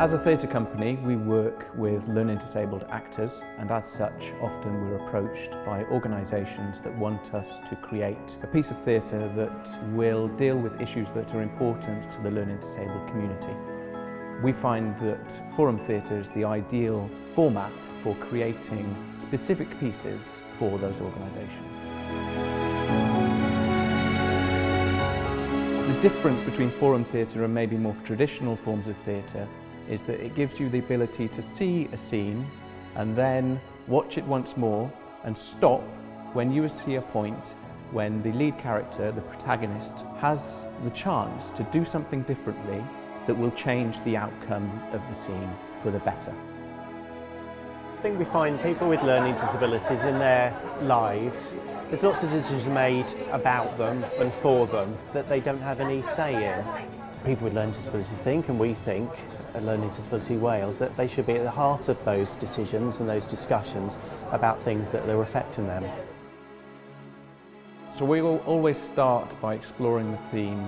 As a theatre company, we work with learning disabled actors, and as such, often we're approached by organisations that want us to create a piece of theatre that will deal with issues that are important to the learning disabled community. We find that forum theatre is the ideal format for creating specific pieces for those organisations. The difference between forum theatre and maybe more traditional forms of theatre is that it gives you the ability to see a scene and then watch it once more and stop when you see a point when the lead character, the protagonist, has the chance to do something differently that will change the outcome of the scene for the better. I think we find people with learning disabilities in their lives, there's lots of decisions made about them and for them that they don't have any say in. People with learning disabilities think, and we think, at Learning Disability Wales, that they should be at the heart of those decisions and those discussions about things that are affecting them. So we will always start by exploring the theme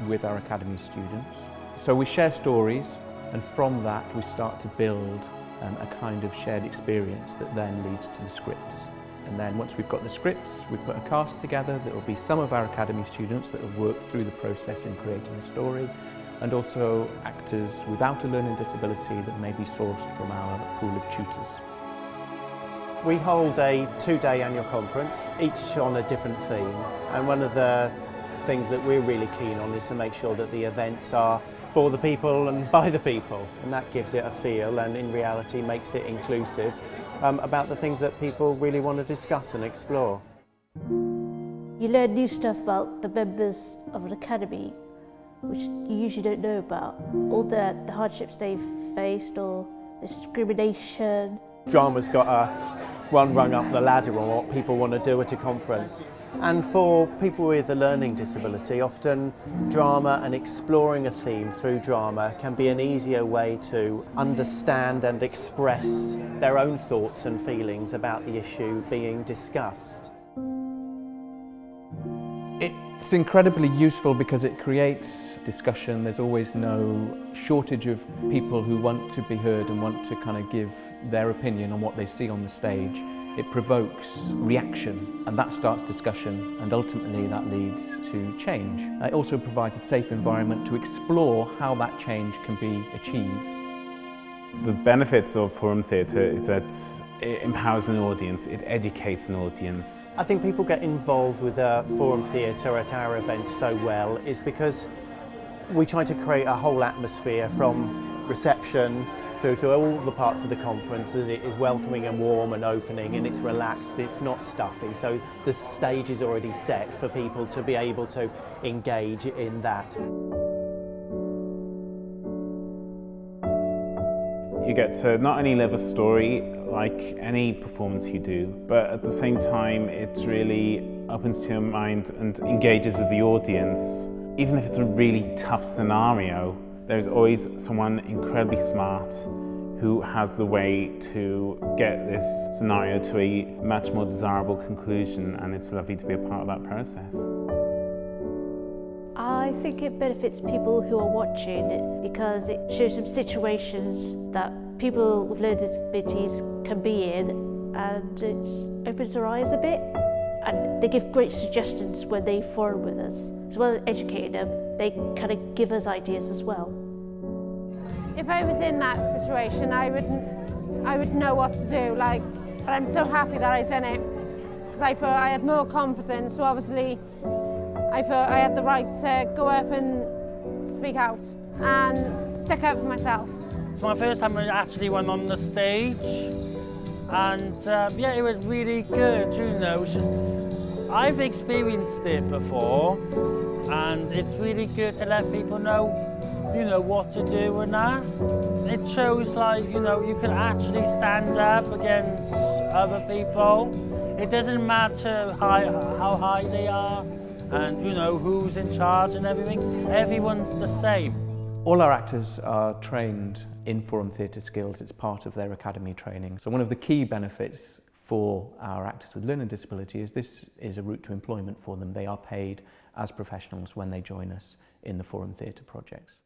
with our Academy students. So we share stories, and from that we start to build a kind of shared experience that then leads to the scripts. And then once we've got the scripts, we put a cast together that will be some of our Academy students that have worked through the process in creating the story, and also actors without a learning disability that may be sourced from our pool of tutors. We hold a 2-day annual conference, each on a different theme, and one of the things that we're really keen on is to make sure that the events are for the people and by the people, and that gives it a feel and in reality makes it inclusive about the things that people really want to discuss and explore. You learn new stuff about the members of an academy which you usually don't know about, all the hardships they've faced or the discrimination. Drama's got one rung up the ladder on what people want to do at a conference. And for people with a learning disability, often drama and exploring a theme through drama can be an easier way to understand and express their own thoughts and feelings about the issue being discussed. It's incredibly useful because it creates discussion. There's always no shortage of people who want to be heard and want to kind of give their opinion on what they see on the stage. It provokes reaction, and that starts discussion, and ultimately that leads to change. It also provides a safe environment to explore how that change can be achieved. The benefits of forum theatre is that it empowers an audience, it educates an audience. I think people get involved with forum theatre at our events so well is because we try to create a whole atmosphere from reception through to all the parts of the conference that it is welcoming and warm and opening, and it's relaxed, it's not stuffy, so the stage is already set for people to be able to engage in that. You get to not only live a story like any performance you do, but at the same time it really opens to your mind and engages with the audience. Even if it's a really tough scenario, there's always someone incredibly smart who has the way to get this scenario to a much more desirable conclusion, and it's lovely to be a part of that process. I think it benefits people who are watching because it shows them situations that people with learning disabilities can be in, and it opens their eyes a bit, and they give great suggestions when they forum with us. As well as educating them, they kind of give us ideas as well. If I was in that situation, I would know what to do. But I'm so happy that I done it because I thought I had more confidence. So obviously, I thought I had the right to go up and speak out and stick up for myself. It's my first time I actually went on the stage, and yeah, it was really good. You know, I've experienced it before, and it's really good to let people know, you know, what to do and that. It shows, like, you know, you can actually stand up against other people. It doesn't matter how high they are and, you know, who's in charge and everything. Everyone's the same. All our actors are trained in forum theatre skills. It's part of their academy training. So one of the key benefits for our actors with learning disability is this is a route to employment for them. They are paid as professionals when they join us in the forum theatre projects.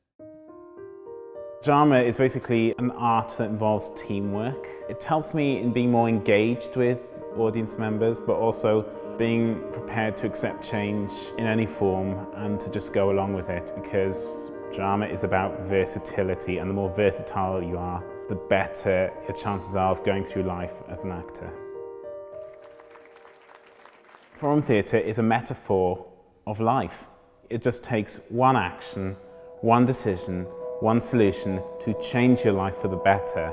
Drama is basically an art that involves teamwork. It helps me in being more engaged with audience members, but also being prepared to accept change in any form and to just go along with it, because drama is about versatility, and the more versatile you are, the better your chances are of going through life as an actor. Forum theatre is a metaphor of life. It just takes one action, one decision, one solution to change your life for the better.